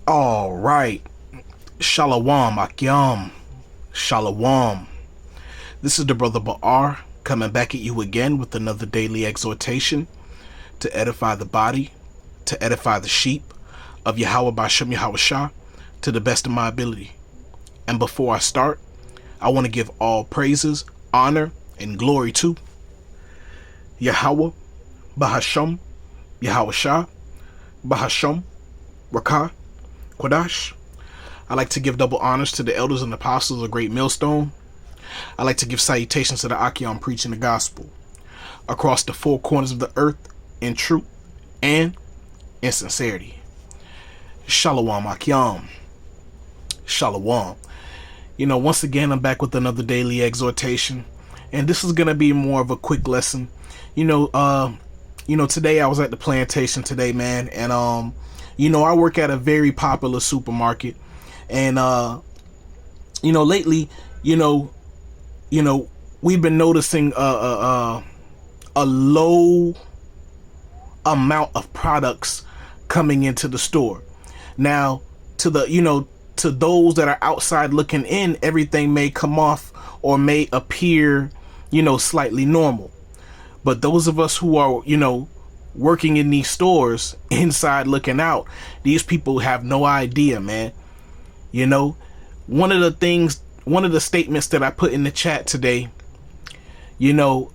All right. Shalom, Akyam. Shalom. This is the brother Ba'ar coming back at you again with another daily exhortation to edify the body, to edify the sheep of Yahweh Ba'Shem Yahweh Shah to the best of my ability. And before I start, I want to give all praises, honor, and glory to Yahweh Ba'Shem Yahweh Shah Ba'Shem Rakah Kodash. I like to give double honors to the elders and apostles of the Great Millstone. I like to give salutations to the Akyam preaching the gospel across the four corners of the earth in truth and in sincerity. Shalom Akyam. Shalom. Once again, I'm back with another daily exhortation, and this is going to be more of a quick lesson. Today I was at the plantation today, man, and I work at a very popular supermarket, and lately, we've been noticing a low amount of products coming into the store. Now, to those that are outside looking in, everything may come off or may appear, slightly normal. But those of us who are, working in these stores inside looking out, these people have no idea, man. One of the statements that I put in the chat today, the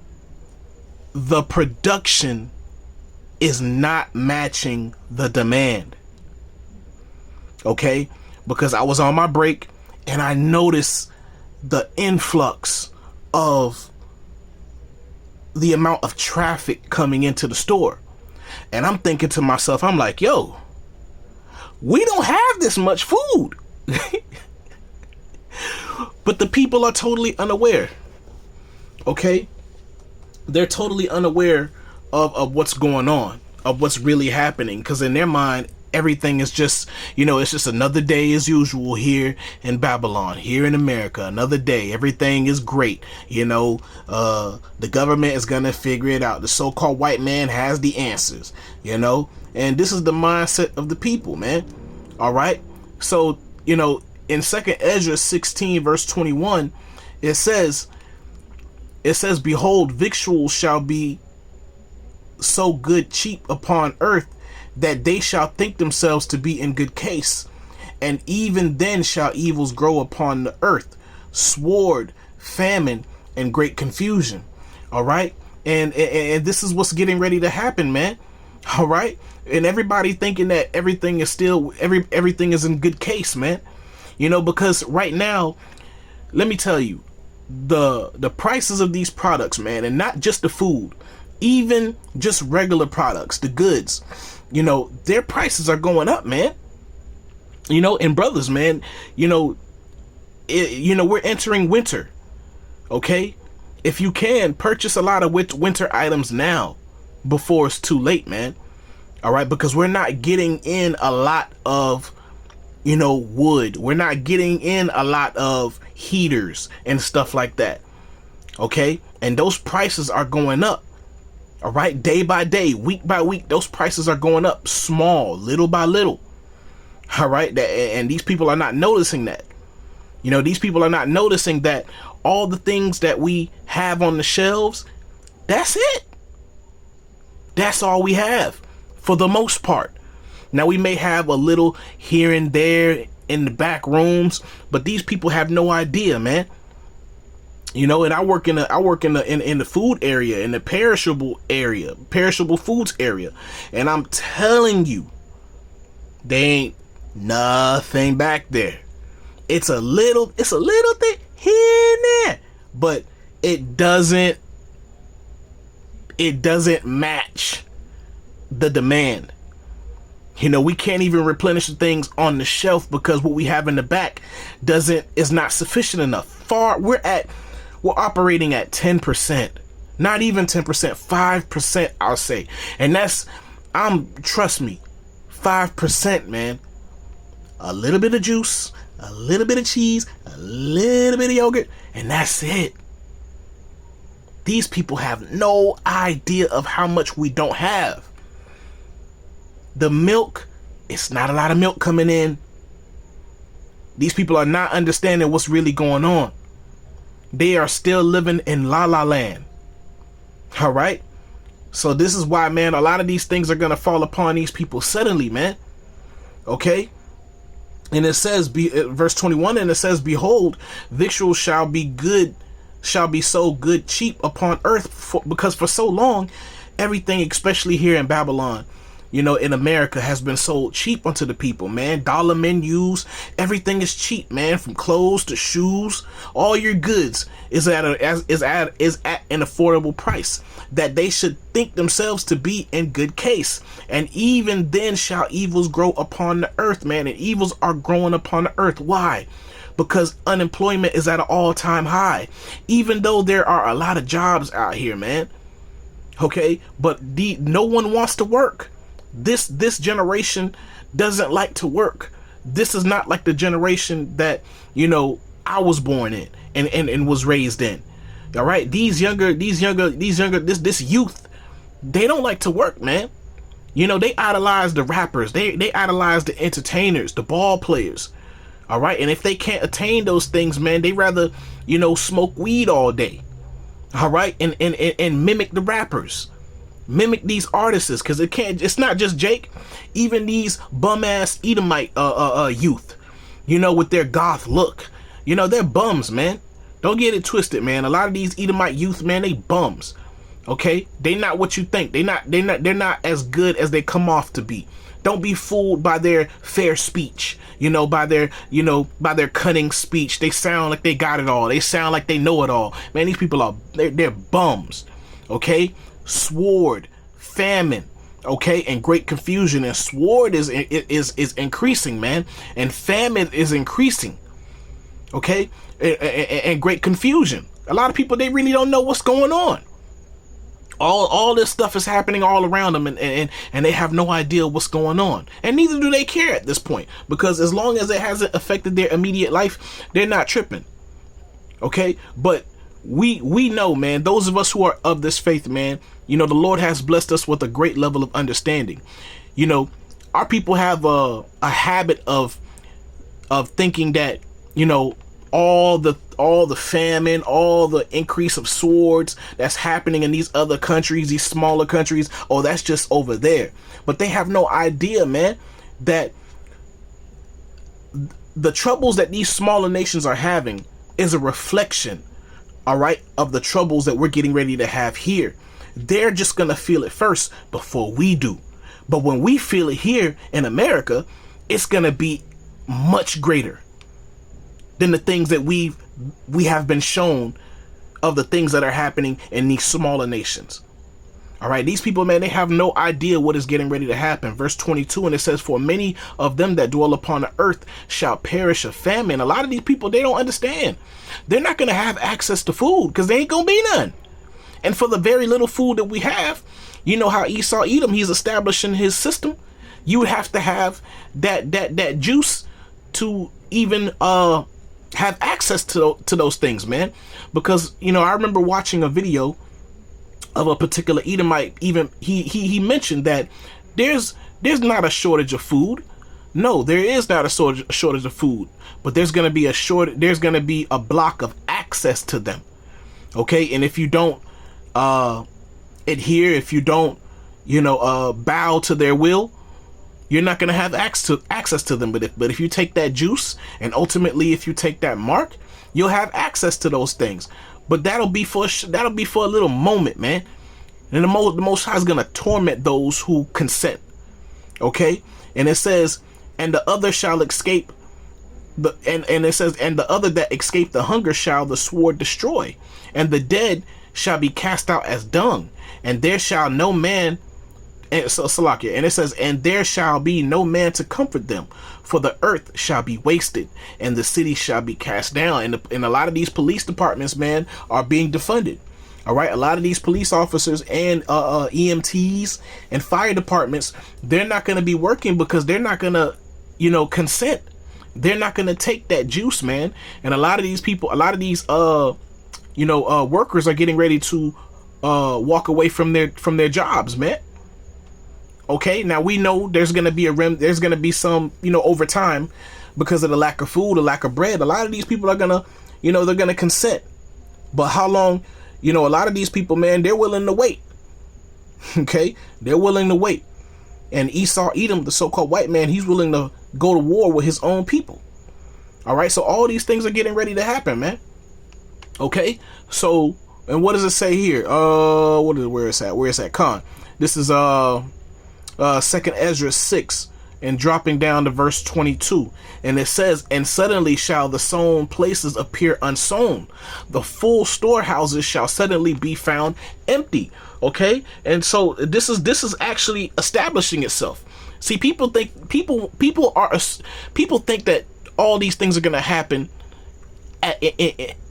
production is not matching the demand. Okay? Because I was on my break and I noticed the influx of the amount of traffic coming into the store. And I'm thinking to myself, I'm like, yo, we don't have this much food. But the people are totally unaware. Okay? They're totally unaware of what's going on, of what's really happening. Because in their mind, everything is just, it's just another day as usual here in Babylon, here in America. Another day. Everything is great. The government is going to figure it out. The so-called white man has the answers, and this is the mindset of the people, man. All right. So, in 2nd Ezra 16 verse 21, it says, behold, victuals shall be so good cheap upon earth, that they shall think themselves to be in good case, and even then shall evils grow upon the earth, sword, famine, and great confusion. All right, and this is what's getting ready to happen, man. All right, and everybody thinking that everything is still everything is in good case, man. Because right now, let me tell you, the prices of these products, man, and not just the food, even just regular products, the goods, their prices are going up, man. And brothers, man, we're entering winter. Okay, if you can, purchase a lot of winter items now before it's too late, man. All right, because we're not getting in a lot of wood. We're not getting in a lot of heaters and stuff like that. Okay, and those prices are going up. All right, day by day, week by week, those prices are going up, small, little by little. All right, and these people are not noticing that. These people are not noticing that all the things that we have on the shelves, that's it. That's all we have for the most part. Now, we may have a little here and there in the back rooms, but these people have no idea, man. And I work in the food area, in the perishable foods area, and I'm telling you, there ain't nothing back there. It's a little thing here and there, but it doesn't match the demand. We can't even replenish the things on the shelf because what we have in the back is not sufficient enough. We're operating at 10%, not even 10%, 5%, I'll say. And trust me, 5%, man. A little bit of juice, a little bit of cheese, a little bit of yogurt, and that's it. These people have no idea of how much we don't have. The milk, it's not a lot of milk coming in These people are not understanding what's really going on. They are still living in la la land. All right. So this is why, man, a lot of these things are going to fall upon these people suddenly, man. Okay. And it says, verse 21, and it says, behold, victuals shall be so good cheap upon earth, because for so long, everything, especially here in Babylon, in America, has been sold cheap unto the people, man. Dollar menus, everything is cheap, man. From clothes to shoes, all your goods is at an affordable price that they should think themselves to be in good case. And even then shall evils grow upon the earth, man. And evils are growing upon the earth. Why? Because unemployment is at an all-time high, even though there are a lot of jobs out here, man. Okay, but no one wants to work. This generation doesn't like to work. This is not like the generation that I was born in and was raised in. All right, this youth, they don't like to work, man. They idolize the rappers, they idolize the entertainers, the ball players. All right, and if they can't attain those things, man, they rather smoke weed all day. All right, and mimic the rappers. Mimic these artists, because it's not just Jake. Even these bum ass Edomite youth, with their goth look, they're bums, man. Don't get it twisted, man. A lot of these Edomite youth, man, they bums. Okay, they not what you think. They're not as good as they come off to be. Don't be fooled by their fair speech, by their cunning speech. They sound like they got it all. They sound like they know it all. Man, these people they're bums. Okay. Sword, famine, okay, and great confusion. And sword is increasing, man, and famine is increasing, okay, and great confusion. A lot of people, they really don't know what's going on. All this stuff is happening all around them, and they have no idea what's going on, and neither do they care at this point, because as long as it hasn't affected their immediate life, they're not tripping. Okay, but we know, man, those of us who are of this faith, man, the Lord has blessed us with a great level of understanding. Our people have a habit of thinking that, all the famine, all the increase of swords that's happening in these other countries, these smaller countries, oh, that's just over there. But they have no idea, man, that the troubles that these smaller nations are having is a reflection, all right, of the troubles that we're getting ready to have here. They're just gonna feel it first before we do. But when we feel it here in America, it's gonna be much greater than the things that we have been shown of the things that are happening in these smaller nations. All right, these people, man, they have no idea what is getting ready to happen. Verse 22, and it says, for many of them that dwell upon the earth shall perish of famine. A lot of these people, they don't understand. They're not going to have access to food because there ain't going to be none. And for the very little food that we have, how Esau Edom, he's establishing his system. You would have to have that juice to even have access to those things, man. Because, I remember watching a video of a particular Edomite. Even he mentioned that there's not a shortage of food. No, there is not a shortage of food, but there's going to be there's going to be a block of access to them. Okay, and if you don't adhere, if you don't bow to their will, you're not going to have access to them. But if you take that juice, and ultimately if you take that mark, you'll have access to those things. But that'll be for a little moment, man. And the Most High is gonna torment those who consent. Okay, and it says, and the other shall escape. And it says, and the other that escape the hunger shall the sword destroy, and the dead shall be cast out as dung, and there shall no man. And so Salakia, and it says, and there shall be no man to comfort them, for the earth shall be wasted, and the city shall be cast down. And a lot of these police departments, man, are being defunded. All right, a lot of these police officers and EMTs and fire departments, they're not going to be working because they're not going to, consent. They're not going to take that juice, man. And a lot of these people, a lot of these, workers are getting ready to walk away from their jobs, man. Okay, now we know there's gonna be there's gonna be some, over time, because of the lack of food, the lack of bread. A lot of these people are gonna, they're gonna consent. But how long? A lot of these people, man, they're willing to wait. Okay, they're willing to wait. And Esau, Edom, the so-called white man, he's willing to go to war with his own people. All right, so all these things are getting ready to happen, man. Okay, so, and what does it say here? Where is that? Where is that? Con. This is Second Ezra 6, and dropping down to verse 22, and it says, "And suddenly shall the sown places appear unsown; the full storehouses shall suddenly be found empty." Okay, and so this is actually establishing itself. See, people think that all these things are gonna happen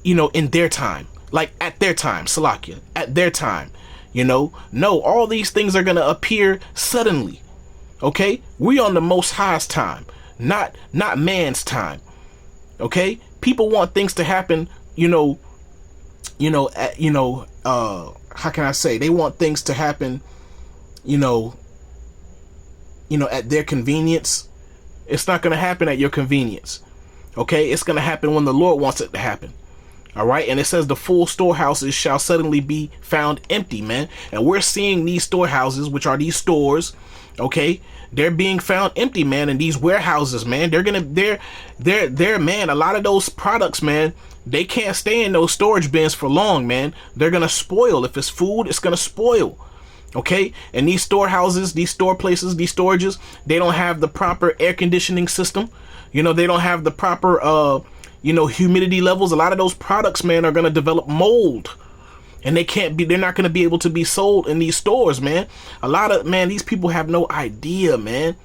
in their time, like at their time, Salakia, at their time. No, all these things are gonna appear suddenly. Okay, we on the Most High's time, not man's time. Okay, people want things to happen. How can I say? They want things to happen. At their convenience. It's not gonna happen at your convenience. Okay, it's gonna happen when the Lord wants it to happen. All right, and it says the full storehouses shall suddenly be found empty, man. And we're seeing these storehouses, which are these stores. Okay, they're being found empty, man. And these warehouses, man, they're man, a lot of those products, man, they can't stay in those storage bins for long, man. They're gonna spoil. If it's food, it's gonna spoil. Okay, and these storehouses, these store places, these storages, they don't have the proper air conditioning system. They don't have the proper humidity levels. A lot of those products, man, are gonna develop mold. And they're not going to be able to be sold in these stores, man. These people have no idea, man.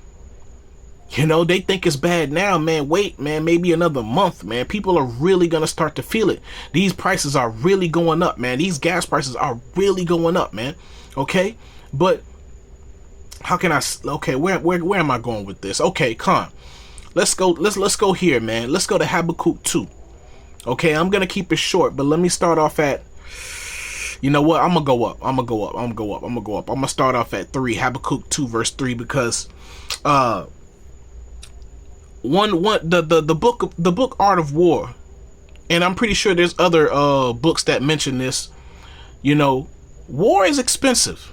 They think it's bad now, man. Wait, man, maybe another month, man. People are really going to start to feel it. These prices are really going up, man. These gas prices are really going up, man. Okay? But how can where am I going with this? Okay, Con. Let's go here, man. Let's go to Habakkuk 2. Okay, I'm going to keep it short, but let me start off at, you know what? I'm gonna go up. I'm gonna start off at 3, Habakkuk 2 verse 3, because the book Art of War, and I'm pretty sure there's other books that mention this. War is expensive,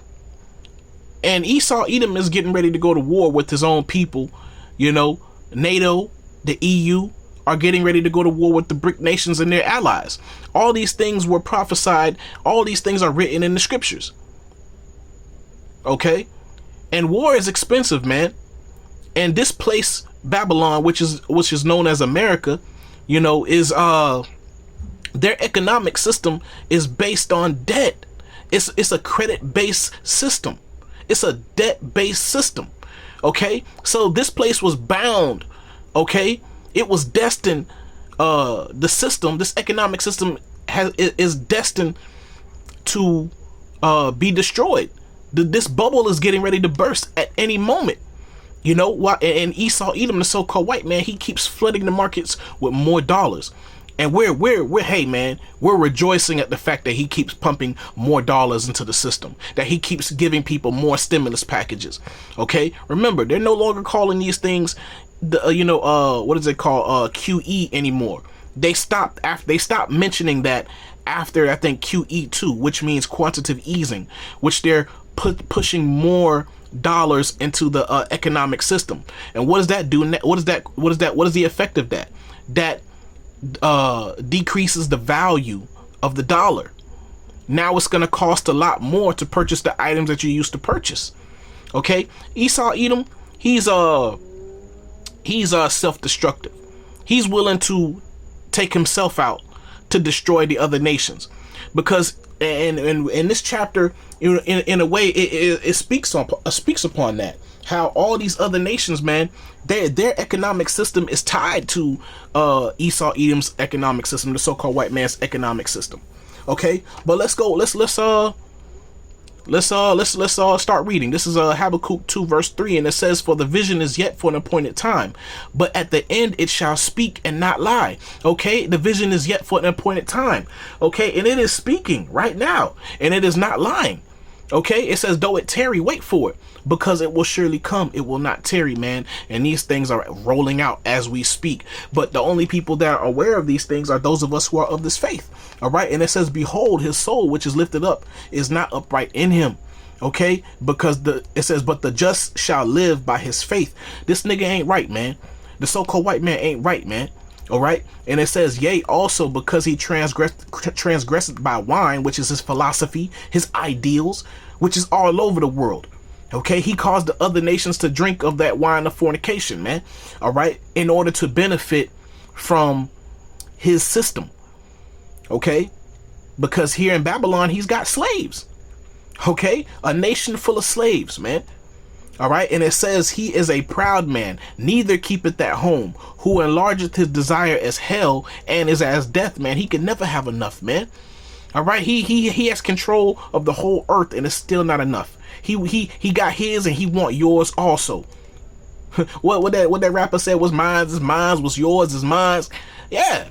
and Esau Edom is getting ready to go to war with his own people. NATO, the EU, are getting ready to go to war with the BRIC nations and their allies. All these things were prophesied. All these things are written in the scriptures. Okay? And war is expensive, man. And this place, Babylon, which is known as America, is their economic system is based on debt. It's a credit-based system. It's a debt-based system. Okay? So this place was bound. Okay? It was destined, this economic system is destined to be destroyed. This bubble is getting ready to burst at any moment. And Esau Edom, the so-called white man, he keeps flooding the markets with more dollars. And we're hey man, we're rejoicing at the fact that he keeps pumping more dollars into the system, that he keeps giving people more stimulus packages. Okay, remember, they're no longer calling these things what is it called, QE anymore. They stopped mentioning that after, I think, QE2, which means quantitative easing, which they're pushing more dollars into the economic system. And what does that do? What is the effect of that? That decreases the value of the dollar. Now it's going to cost a lot more to purchase the items that you used to purchase. Okay, Esau Edom, he's self-destructive. He's willing to take himself out to destroy the other nations, because in this chapter, in a way, it speaks upon that, how all these other nations, man, their economic system is tied to Esau Edom's economic system, the so-called white man's economic system. Okay, but let's start reading. This is Habakkuk 2 verse 3, and it says, "For the vision is yet for an appointed time, but at the end it shall speak and not lie." Okay, the vision is yet for an appointed time. Okay, and it is speaking right now, and it is not lying. Okay, it says, though it tarry, wait for it, because it will surely come. It will not tarry, man. And these things are rolling out as we speak. But the only people that are aware of these things are those of us who are of this faith. All right. And it says, behold, his soul, which is lifted up, is not upright in him. Okay, because it says, but the just shall live by his faith. This nigga ain't right, man. The so-called white man ain't right, man. All right. And it says, yea, also because he transgressed by wine, which is his philosophy, his ideals, which is all over the world. Okay. He caused the other nations to drink of that wine of fornication, man. All right. In order to benefit from his system. Okay. Because here in Babylon, he's got slaves. Okay. A nation full of slaves, man. All right. And it says he is a proud man, neither keepeth at home, who enlargeth his desire as hell and is as death, man. He can never have enough, man. All right. He has control of the whole earth, and it's still not enough. He got his and he want yours also. what that rapper said was mine is mine, was yours is mine. Yeah.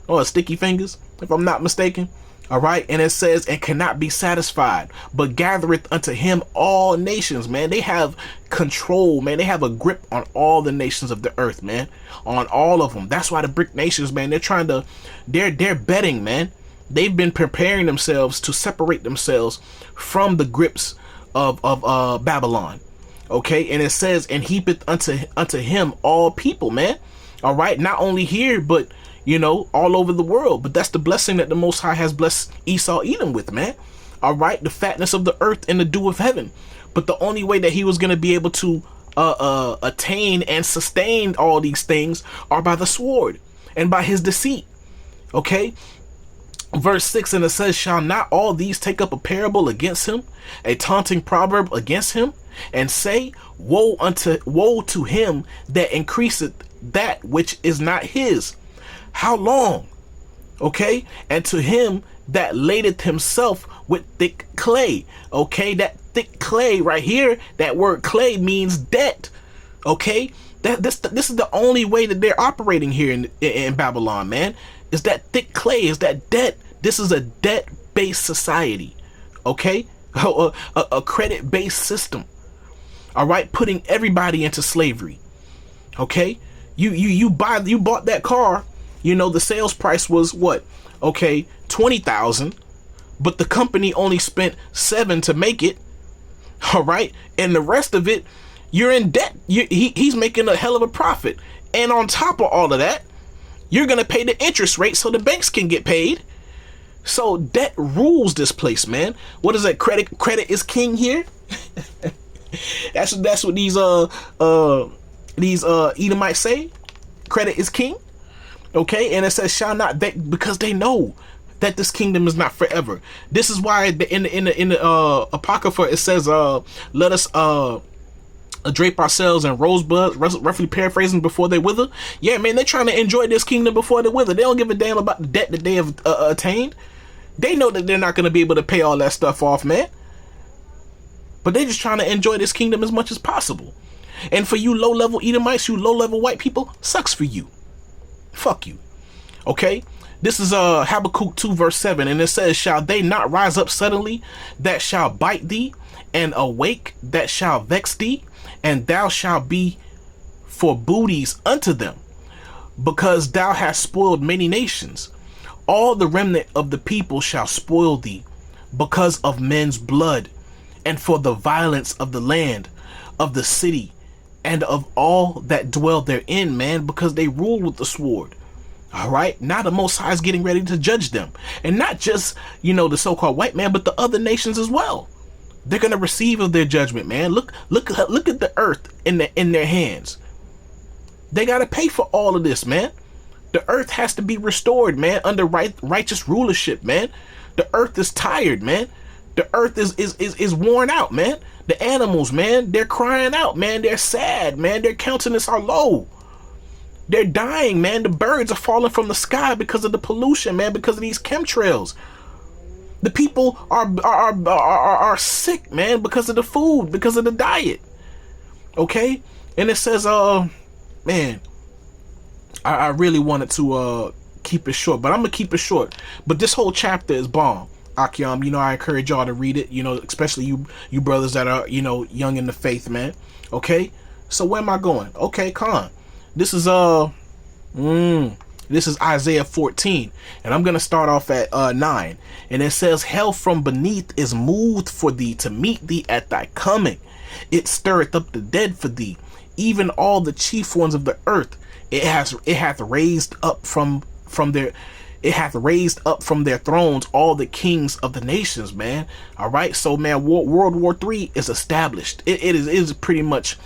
Oh, sticky fingers, if I'm not mistaken. All right. And it says, and cannot be satisfied, but gathereth unto him all nations, man. They have control, man. They have a grip on all the nations of the earth, man, on all of them. That's why the BRIC nations, man, they're betting, man. They've been preparing themselves to separate themselves from the grips of Babylon. Okay. And it says, and heapeth unto him all people, man. All right. Not only here, but all over the world. But that's the blessing that the Most High has blessed Esau Edom with, man. All right. The fatness of the earth and the dew of heaven. But the only way that he was going to be able to attain and sustain all these things are by the sword and by his deceit. Okay. Verse 6, and it says, shall not all these take up a parable against him, a taunting proverb against him, and say, woe to him that increaseth that which is not his. How long? Okay. And to him that ladeth himself with thick clay. Okay. That thick clay right here, that word clay means debt. Okay. This is the only way that they're operating here in Babylon, man. Is that thick clay, is that debt. This is a debt-based society. Okay. A credit-based system. All right. Putting everybody into slavery. Okay. You bought that car. The sales price was what? Okay, 20,000, but the company only spent 7 to make it. All right, and the rest of it, you're in debt. He's making a hell of a profit, and on top of all of that, you're gonna pay the interest rate so the banks can get paid. So debt rules this place, man. What is that? Credit is king here. that's what these Edomites say. Credit is king. Okay, and it says shall not, because they know that this kingdom is not forever. This is why in the Apocrypha it says, let us drape ourselves in rosebud, roughly paraphrasing, before they wither. Yeah, man, they're trying to enjoy this kingdom before they wither. They don't give a damn about the debt that they have attained. They know that they're not going to be able to pay all that stuff off, man. But they're just trying to enjoy this kingdom as much as possible. And for you low-level Edomites, you low-level white people, sucks for you. Fuck you. Okay. This is Habakkuk 2 verse 7, and it says, shall they not rise up suddenly that shall bite thee, and awake that shall vex thee, and thou shalt be for booties unto them, because thou hast spoiled many nations. All the remnant of the people shall spoil thee, because of men's blood, and for the violence of the land, of the city, and of all that dwell therein, man, because they rule with the sword. All right. Now the Most High is getting ready to judge them, and not just, the so-called white man, but the other nations as well. They're going to receive of their judgment, man. Look at the earth in their hands. They got to pay for all of this, man. The earth has to be restored, man, under righteous rulership, man. The earth is tired, man. The earth is worn out, man. The animals, man, they're crying out, man. They're sad, man. Their countenance are low. They're dying, man. The birds are falling from the sky because of the pollution, man, because of these chemtrails. The people are sick, man, because of the food, because of the diet. Okay? And it says, man, I really wanted to keep it short, but I'm gonna keep it short. But this whole chapter is bomb. Akyam, I encourage y'all to read it, especially you brothers that are, young in the faith, man. Okay? So where am I going? Okay, Khan. This is this is Isaiah 14, and I'm gonna start off at 9, and it says, "Hell from beneath is moved for thee to meet thee at thy coming. It stirreth up the dead for thee, even all the chief ones of the earth. It hath raised up from their it hath raised up from their thrones all the kings of the nations," man. All right, so man, World War III is established. It is pretty much,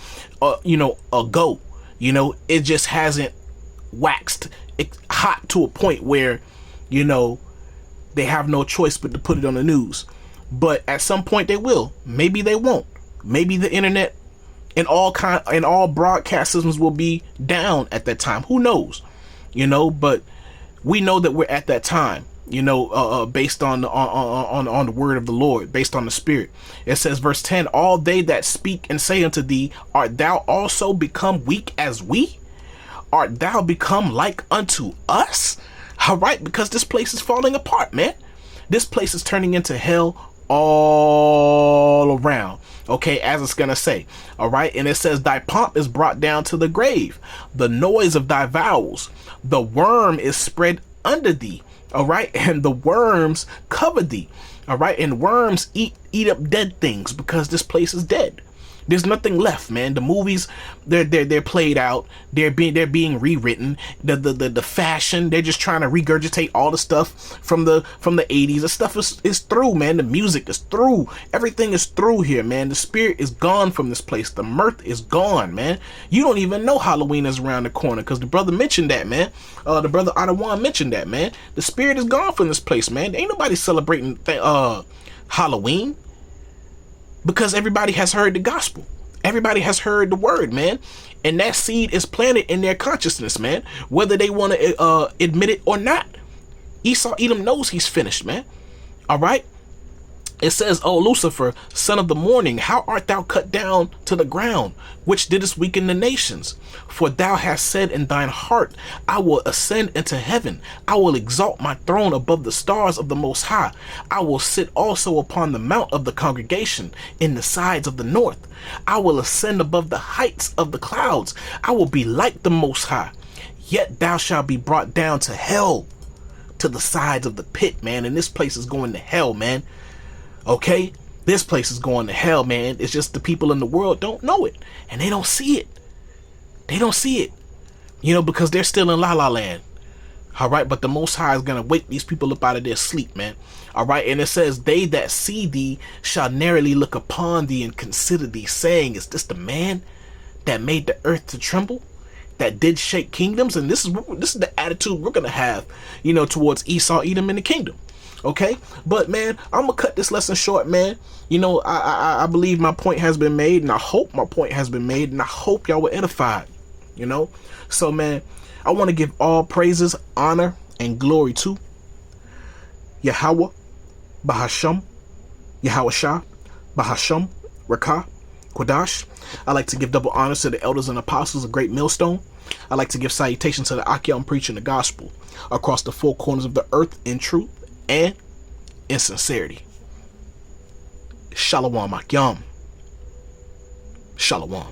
a go. It just hasn't waxed hot to a point where, they have no choice but to put it on the news. But at some point they will. Maybe they won't. Maybe the internet and all broadcast systems will be down at that time. Who knows? But we know that we're at that time, based on the word of the Lord, based on the Spirit. It says, verse 10, "All they that speak and say unto thee, art thou also become weak as we? Art thou become like unto us?" All right, because this place is falling apart, man. This place is turning into hell all around. Okay, as it's gonna say. All right, and it says, "Thy pomp is brought down to the grave, the noise of thy vowels. The worm is spread under thee." All right, and the worms cover thee. All right, and worms eat up dead things, because this place is dead. There's nothing left, man. The movies, they're played out. They're being rewritten. The fashion, they're just trying to regurgitate all the stuff from the 80s. The stuff is through, man. The music is through. Everything is through here, man. The spirit is gone from this place. The mirth is gone, man. You don't even know Halloween is around the corner, because the brother mentioned that, man. The brother Adawan mentioned that, man. The spirit is gone from this place, man. Ain't nobody celebrating Halloween. Because everybody has heard the gospel. Everybody has heard the word, man. And that seed is planted in their consciousness, man. Whether they want to admit it or not. Esau Edom knows he's finished, man. All right. It says, "O Lucifer, son of the morning, how art thou cut down to the ground, which didst weaken the nations? For thou hast said in thine heart, I will ascend into heaven. I will exalt my throne above the stars of the Most High. I will sit also upon the mount of the congregation in the sides of the north. I will ascend above the heights of the clouds. I will be like the Most High. Yet thou shalt be brought down to hell, to the sides of the pit," man. And this place is going to hell, man. Okay, this place is going to hell, man. It's just the people in the world don't know it, and they don't see it. They don't see it, because they're still in la la land. All right, but the Most High is gonna wake these people up out of their sleep, man. All right, and it says, "They that see thee shall narrowly look upon thee and consider thee, saying, Is this the man that made the earth to tremble, that did shake kingdoms?" And this is the attitude we're gonna have, towards Esau Edom in the kingdom. Okay, but man, I'm gonna cut this lesson short, man. I believe my point has been made, and I hope my point has been made, and I hope y'all were edified. So man, I want to give all praises, honor, and glory to Yahweh, Bahasham, Yahweh Shah, Bahasham, Rakah, Quadash. I like to give double honors to the elders and apostles of Great Millstone. I like to give salutations to the Akyam preaching the gospel across the four corners of the earth in truth and in sincerity. Shalom Akyam. Shalom.